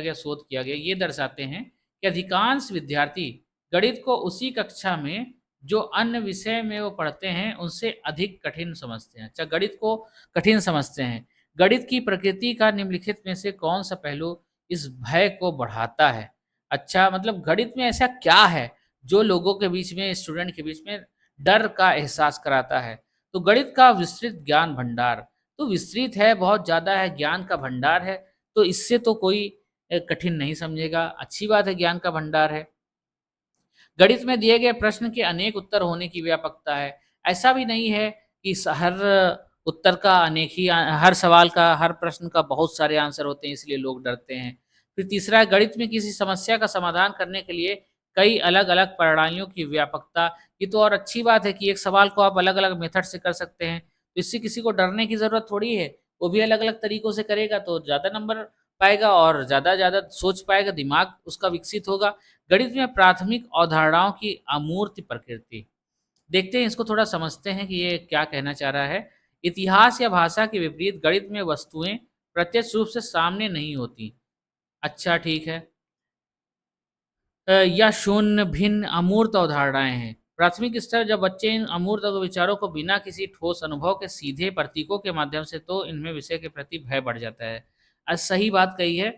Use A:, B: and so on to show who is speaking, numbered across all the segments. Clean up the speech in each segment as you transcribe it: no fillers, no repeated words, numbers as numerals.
A: गया, शोध किया गया, ये दर्शाते हैं कि अधिकांश विद्यार्थी गणित को उसी कक्षा में जो अन्य विषय में वो पढ़ते हैं उनसे अधिक कठिन समझते हैं। अच्छा, गणित को कठिन समझते हैं। गणित की प्रकृति का निम्नलिखित में से कौन सा पहलू इस भय को बढ़ाता है? अच्छा, मतलब गणित में ऐसा क्या है जो लोगों के बीच में, स्टूडेंट के बीच में डर का एहसास कराता है? तो गणित का विस्तृत ज्ञान भंडार, तो विस्तृत है, बहुत ज़्यादा है, ज्ञान का भंडार है, तो इससे तो कोई कठिन नहीं समझेगा। अच्छी बात है, ज्ञान का भंडार है। गणित में दिए गए प्रश्न के अनेक उत्तर होने की व्यापकता है। ऐसा भी नहीं है कि हर उत्तर का अनेक ही हर सवाल का, हर प्रश्न का बहुत सारे आंसर होते हैं, इसलिए लोग डरते हैं। फिर तीसरा है, गणित में किसी समस्या का समाधान करने के लिए कई अलग-अलग प्रणालियों की व्यापकता। ये तो और अच्छी बात है कि एक सवाल को आप अलग-अलग मेथड से कर सकते हैं, तो इससे किसी को डरने की ज़रूरत थोड़ी है। वो भी अलग-अलग तरीकों से करेगा तो ज़्यादा नंबर पाएगा और ज़्यादा सोच पाएगा, दिमाग उसका विकसित होगा। गणित में प्राथमिक अवधारणाओं की अमूर्त प्रकृति। देखते हैं, इसको थोड़ा समझते हैं कि ये क्या कहना चाह रहा है। इतिहास या भाषा के विपरीत गणित में वस्तुएं प्रत्यक्ष रूप से सामने नहीं होती। अच्छा, ठीक है। या शून्य भिन्न अमूर्त अवधारणाएं हैं। प्राथमिक स्तर जब बच्चे इन अमूर्त विचारों को बिना किसी ठोस अनुभव के सीधे प्रतीकों के माध्यम से, तो इनमें विषय के प्रति भय बढ़ जाता है। सही बात कही है,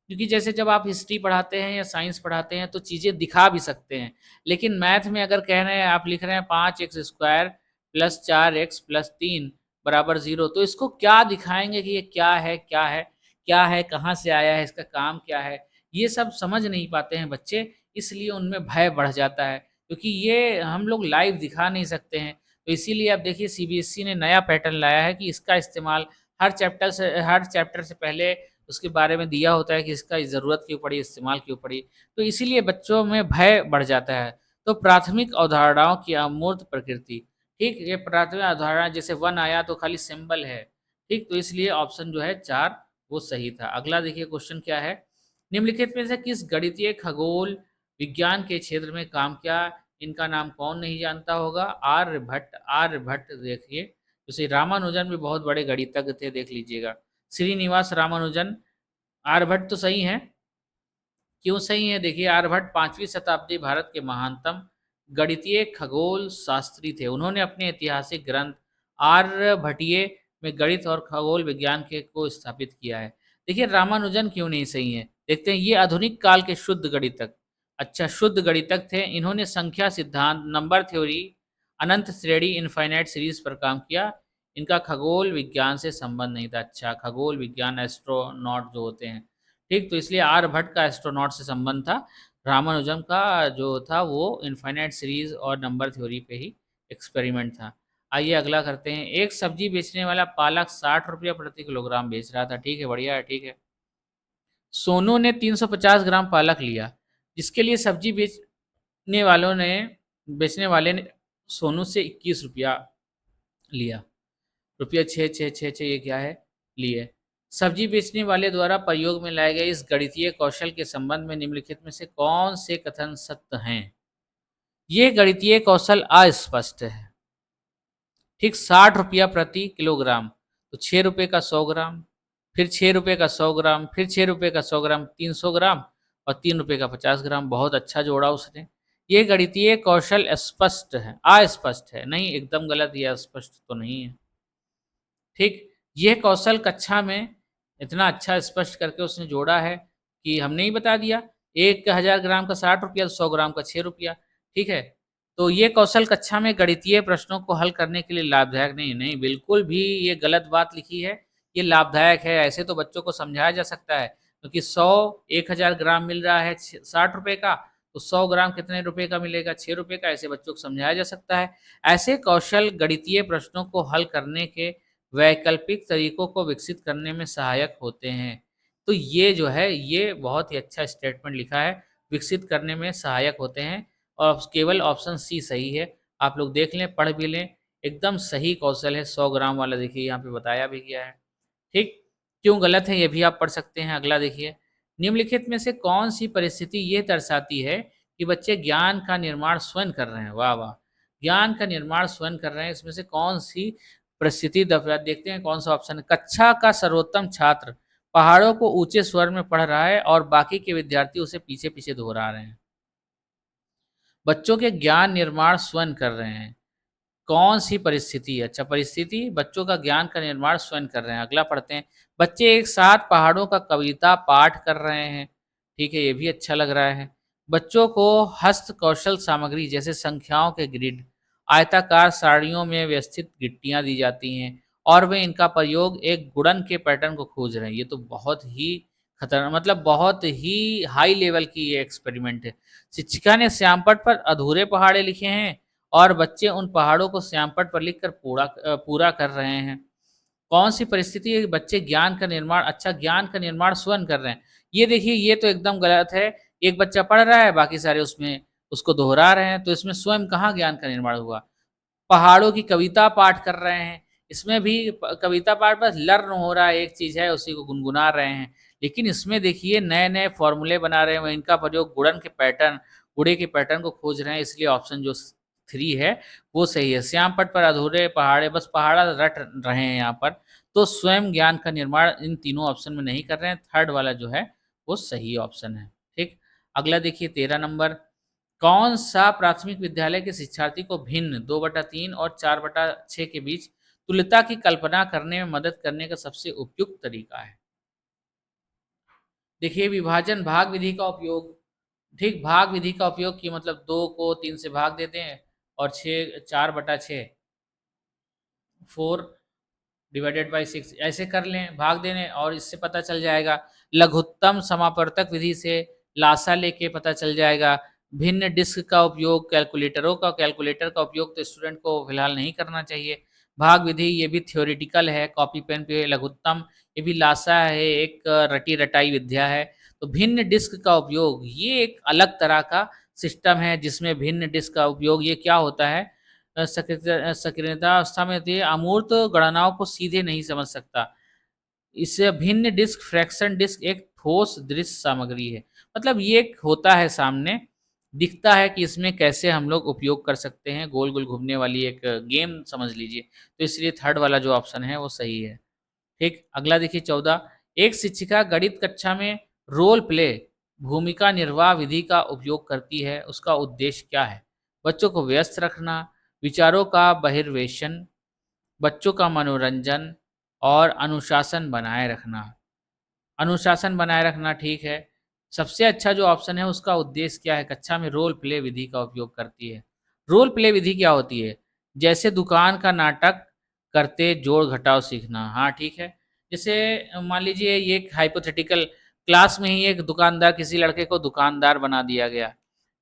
A: क्योंकि जैसे जब आप हिस्ट्री पढ़ाते हैं या साइंस पढ़ाते हैं तो चीज़ें दिखा भी सकते हैं, लेकिन मैथ में अगर कह रहे हैं, आप लिख रहे हैं 5x² प्लस 4x प्लस 3 बराबर 0, तो इसको क्या दिखाएंगे कि ये क्या है, क्या है, क्या है, कहाँ से आया है, इसका काम क्या है, ये सब समझ नहीं पाते हैं बच्चे, इसलिए उनमें भय बढ़ जाता है, क्योंकि ये हम लोग लाइव दिखा नहीं सकते हैं। तो इसीलिए आप देखिए, सीबीएसई ने नया पैटर्न लाया है कि इसका इस्तेमाल हर चैप्टर से पहले उसके बारे में दिया होता है कि इसका ज़रूरत क्यों पड़ी, इस्तेमाल क्यों पड़ी। तो इसीलिए बच्चों में भय बढ़ जाता है। तो प्राथमिक अवधारणाओं की अमूर्त प्रकृति, ठीक, ये प्राथमिक अवधारणा, जैसे 1 आया तो खाली सिंबल है, ठीक, तो इसलिए ऑप्शन जो है 4 वो सही था। अगला देखिए क्वेश्चन क्या है? निम्नलिखित में से किस गणितीय खगोल विज्ञान के क्षेत्र में काम किया? इनका नाम कौन नहीं जानता होगा? आर्यभट्ट। आर्यभट्ट देखिए, जैसे रामानुजन भी बहुत बड़े गणितज्ञ थे, देख लीजिएगा। श्रीनिवास रामानुजन। आर्यभट्ट तो सही है। क्यों सही है? देखिए, आर्यभट्ट 5वीं शताब्दी भारत के महानतम गणितीय खगोल शास्त्री थे। उन्होंने अपने ऐतिहासिक ग्रंथ आर्यभट्टीय में गणित और खगोल विज्ञान के को स्थापित किया है। देखिए, रामानुजन क्यों नहीं सही है? देखते हैं, ये आधुनिक काल के शुद्ध गणितज्ञ, अच्छा, शुद्ध गणितज्ञ थे। इन्होंने संख्या सिद्धांत, नंबर थ्योरी, अनंत श्रेणी, इनफाइनाइट सीरीज पर काम किया। इनका खगोल विज्ञान से संबंध नहीं था। अच्छा, खगोल विज्ञान, एस्ट्रोनॉट जो होते हैं, ठीक, तो इसलिए आर्यभट्ट का एस्ट्रोनॉट से संबंध था। रामानुजन का जो था वो इनफाइनाइट सीरीज और नंबर थ्योरी पे ही एक्सपेरिमेंट था। आइए अगला करते हैं। एक सब्जी बेचने वाला पालक 60 रुपया प्रति किलोग्राम बेच रहा था, ठीक है, बढ़िया है, ठीक है। सोनू ने 350 ग्राम पालक लिया, जिसके लिए सब्जी बेचने वाले ने सोनू से 21 रुपया लिया। रुपया 6 ये क्या है? लिए। सब्जी बेचने वाले द्वारा प्रयोग में लाए गए इस गणितीय कौशल के संबंध में निम्नलिखित में से कौन से कथन सत्य हैं? ये गणितीय कौशल अस्पष्ट है। ठीक, 60 रुपया प्रति किलोग्राम, तो 6 रुपये का 100 ग्राम, फिर 6 रुपये का 100 ग्राम, फिर 6 रुपये का 100 ग्राम, 300 ग्राम, और 3 रुपये का 50 ग्राम। बहुत अच्छा जोड़ा उसने। ये गणितीय कौशल स्पष्ट है, अस्पष्ट है, नहीं, एकदम गलत, ये अस्पष्ट तो नहीं है। ठीक, ये कौशल कक्षा में इतना अच्छा स्पष्ट करके उसने जोड़ा है कि हमने ही बता दिया। 1000 ग्राम का 60 रुपया, 100 ग्राम का 6 रुपया, ठीक है। तो ये कौशल कक्षा में गणितीय प्रश्नों को हल करने के लिए लाभदायक नहीं, नहीं, बिल्कुल भी ये गलत बात लिखी है। ये लाभदायक है, ऐसे तो बच्चों को समझाया जा सकता है, क्योंकि 1000 ग्राम मिल रहा है 60 रुपये का, तो 100 ग्राम कितने रुपए का मिलेगा? 6 रुपये का। ऐसे बच्चों को समझाया जा सकता है। ऐसे कौशल गणितीय प्रश्नों को हल करने के वैकल्पिक तरीकों को विकसित करने में सहायक होते हैं। तो ये जो है, ये बहुत ही अच्छा स्टेटमेंट लिखा है, विकसित करने में सहायक होते हैं, और केवल ऑप्शन सी सही है। आप लोग देख लें, पढ़ भी लें, एकदम सही कौशल है। 100 ग्राम वाला देखिए, यहाँ पे बताया भी गया है। ठीक, क्यों गलत है ये भी आप पढ़ सकते हैं। अगला देखिए, निम्नलिखित में से कौन सी परिस्थिति ये दर्शाती है कि बच्चे ज्ञान का निर्माण स्वयं कर रहे हैं? वाह वाह, ज्ञान का निर्माण स्वयं कर रहे हैं, इसमें से कौन सी परिस्थिति देखते हैं कौन सा ऑप्शन है। कक्षा का सर्वोत्तम छात्र पहाड़ों को ऊंचे स्वर में पढ़ रहा है और बाकी के विद्यार्थी उसे पीछे पीछे दोहरा रहे हैं। बच्चों के ज्ञान निर्माण स्वयं कर रहे हैं। कौन सी परिस्थिति? अच्छा, परिस्थिति बच्चों का ज्ञान का निर्माण स्वयं कर रहे हैं। अगला पढ़ते हैं। बच्चे एक साथ पहाड़ों का कविता पाठ कर रहे हैं। ठीक है, ये भी अच्छा लग रहा है। बच्चों को हस्त कौशल सामग्री जैसे संख्याओं के ग्रिड, आयताकार सारणियों में व्यवस्थित गिट्टियां दी जाती हैं और वे इनका प्रयोग एक गुणन के पैटर्न को खोज रहे हैं। ये तो बहुत ही खतरनाक, मतलब बहुत ही हाई लेवल की ये एक्सपेरिमेंट है। शिक्षिका ने श्यामपट्ट पर अधूरे पहाड़े लिखे हैं और बच्चे उन पहाड़ों को श्यामपट्ट पर लिखकर पूरा कर रहे हैं। कौन सी परिस्थिति है? बच्चे ज्ञान का निर्माण, अच्छा, ज्ञान का निर्माण स्वयं कर रहे हैं। ये देखिए, ये तो एकदम गलत है। एक बच्चा पढ़ रहा है, बाकी सारे उसमें उसको दोहरा रहे हैं, तो इसमें स्वयं कहाँ ज्ञान का निर्माण हुआ? पहाड़ों की कविता पाठ कर रहे हैं, इसमें भी कविता पाठ बस लर्न हो रहा है, एक चीज़ है, उसी को गुनगुना रहे हैं। लेकिन इसमें देखिए नए-नए फ़ॉर्मूले बना रहे हैं, इनका प्रयोग गुणन के पैटर्न, गुणे के पैटर्न को खोज रहे हैं, इसलिए ऑप्शन जो 3 है वो सही है। श्यामपट्ट पर अधूरे पहाड़े, बस पहाड़ा रट रहे हैं यहाँ पर, तो स्वयं ज्ञान का निर्माण इन तीनों ऑप्शन में नहीं कर रहे हैं। थर्ड वाला जो है वो सही ऑप्शन है। ठीक, अगला देखिए 13 नंबर। कौन सा प्राथमिक विद्यालय के शिक्षार्थी को भिन्न 2/3 और 4/6 के बीच तुल्यता की कल्पना करने में मदद करने का सबसे उपयुक्त तरीका है? देखिए, विभाजन भाग विधि का उपयोग। ठीक, भाग विधि का उपयोग कि मतलब 2 को 3 से भाग देते हैं और 6 4/6 4 डिवाइडेड बाय 6 ऐसे कर लें, भाग देने, और इससे पता चल जाएगा। लघुत्तम समापवर्तक विधि से लासा लेके पता चल जाएगा। भिन्न डिस्क का उपयोग, कैलकुलेटर का उपयोग तो स्टूडेंट को फिलहाल नहीं करना चाहिए। भाग विधि ये भी थ्योरेटिकल है, कॉपी पेन पे। लघुत्तम ये भी लासा है, एक रटी रटाई विद्या है। तो भिन्न डिस्क का उपयोग ये एक अलग तरह का सिस्टम है, जिसमें भिन्न डिस्क का उपयोग ये क्या होता है, सक्रियतावस्था में होती है, अमूर्त गणनाओं को सीधे नहीं समझ सकता। इससे भिन्न डिस्क, फ्रैक्शन डिस्क एक ठोस दृश्य सामग्री है। मतलब ये एक होता है सामने, दिखता है कि इसमें कैसे हम लोग उपयोग कर सकते हैं, गोल-गोल घूमने वाली एक गेम समझ लीजिए। तो इसलिए थर्ड वाला जो ऑप्शन है वो सही है। ठीक, अगला देखिए 14। एक शिक्षिका गणित कक्षा में रोल प्ले, भूमिका निर्वाह विधि का उपयोग करती है, उसका उद्देश्य क्या है? बच्चों को व्यस्त रखना, विचारों का बहिर्वेशन, बच्चों का मनोरंजन और अनुशासन बनाए रखना। अनुशासन बनाए रखना ठीक है। सबसे अच्छा जो ऑप्शन है उसका उद्देश्य क्या है? कक्षा में रोल प्ले विधि का उपयोग करती है। रोल प्ले विधि क्या होती है? जैसे दुकान का नाटक करते जोड़-घटाव सीखना। हाँ, ठीक है। जैसे मान लीजिए ये एक हाइपोथेटिकल, क्लास में ही एक दुकानदार, किसी लड़के को दुकानदार बना दिया गया।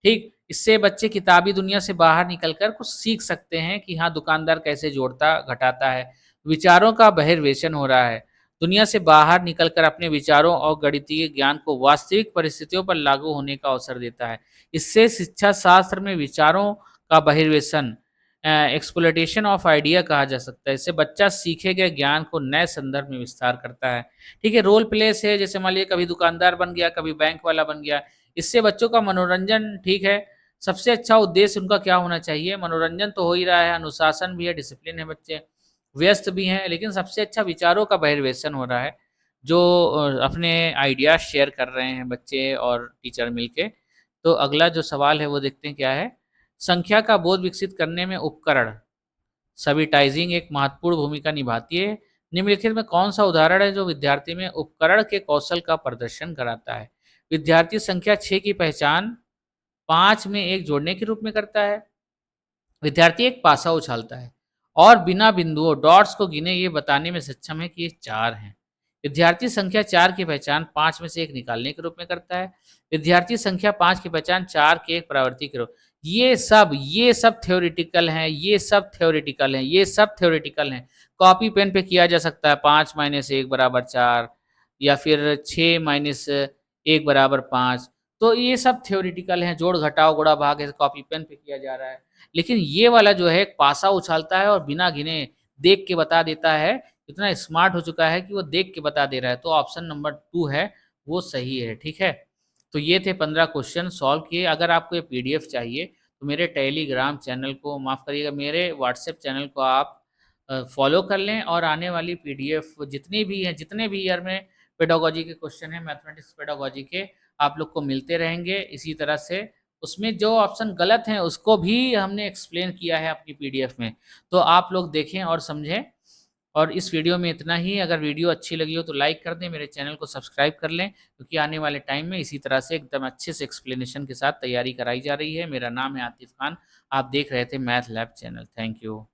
A: ठीक? इससे बच्चे किताबी दुनिया से बाहर निकल कर कुछ सीख सकते हैं कि हाँ, दुकानदार कैसे जोड़ता घटाता है। विचारों का बहिर्वेशन हो रहा है। दुनिया से बाहर निकलकर अपने विचारों और गणितीय ज्ञान को वास्तविक परिस्थितियों पर लागू होने का अवसर देता है। इससे शिक्षा शास्त्र में विचारों का बहिर्वेशन, एक्सप्लॉइटेशन ऑफ आइडिया कहा जा सकता है। इससे बच्चा सीखे गए ज्ञान को नए संदर्भ में विस्तार करता है। ठीक है, रोल प्ले से जैसे मान लीजिए कभी दुकानदार बन गया, कभी बैंक वाला बन गया। इससे बच्चों का मनोरंजन ठीक है। सबसे अच्छा उद्देश्य उनका क्या होना चाहिए? मनोरंजन तो हो ही रहा है, अनुशासन भी है, डिसिप्लिन है, बच्चे व्यस्त भी हैं, लेकिन सबसे अच्छा विचारों का बहिर्वेशन हो रहा है, जो अपने आइडियाज़ शेयर कर रहे हैं बच्चे और टीचर मिलके। तो अगला जो सवाल है वो देखते हैं क्या है? संख्या का बोध विकसित करने में उपकरण, सबिटाइजिंग एक महत्वपूर्ण भूमिका निभाती है। निम्नलिखित में कौन-सा उदाहरण है जो विद्यार्थी में उपकरण के कौशल का प्रदर्शन कराता है? विद्यार्थी संख्या 6 की पहचान 5 में 1 जोड़ने के रूप में करता है। विद्यार्थी एक पासा उछालता है और बिना बिंदुओं डॉट्स को गिने ये बताने में सक्षम है कि ये 4 हैं। विद्यार्थी संख्या 4 की पहचान 5 में से 1 निकालने के रूप में करता है। विद्यार्थी संख्या 5 की पहचान 4 के एक प्रावर्ती के रूप, ये सब थ्योरेटिकल हैं, ये सब थ्योरेटिकल हैं। कॉपी पेन पे किया जा सकता है, 5 माइनस 1 बराबर 4 या फिर 6 माइनस 1 बराबर 5। तो ये सब थ्योरेटिकल हैं, जोड़, घटाव, गुणा, भाग ऐसे कॉपी पेन पे किया जा रहा है। लेकिन ये वाला जो है पासा उछालता है और बिना गिने देख के बता देता है, इतना स्मार्ट हो चुका है कि वो देख के बता दे रहा है। तो ऑप्शन नंबर 2 है, वो सही है, ठीक है? तो ये थे 15 क्वेश्चन सॉल्व किए। अगर आपको ये पीडीएफ चाहिए, तो मेरे टेलीग्राम चैनल को, माफ़ करिएगा, मेरे व्हाट्सएप चैनल को आप फॉलो कर लें और आने वाली पीडीएफ जितनी भी हैं, जितने भी ईयर में पेडागोजी के क्वेश्चन हैं, मैथमेटिक्स पेडागोजी के, आप लोग को मिलते रहेंगे इसी तरह से। उसमें जो ऑप्शन गलत हैं उसको भी हमने एक्सप्लेन किया है अपनी पीडीएफ में, तो आप लोग देखें और समझें। और इस वीडियो में इतना ही। अगर वीडियो अच्छी लगी हो तो लाइक कर दें, मेरे चैनल को सब्सक्राइब कर लें, क्योंकि आने वाले टाइम में इसी तरह से एकदम अच्छे से एक्सप्लेनेशन के साथ तैयारी कराई जा रही है। मेरा नाम है आतिफ खान, आप देख रहे थे math lab channel. Thank you.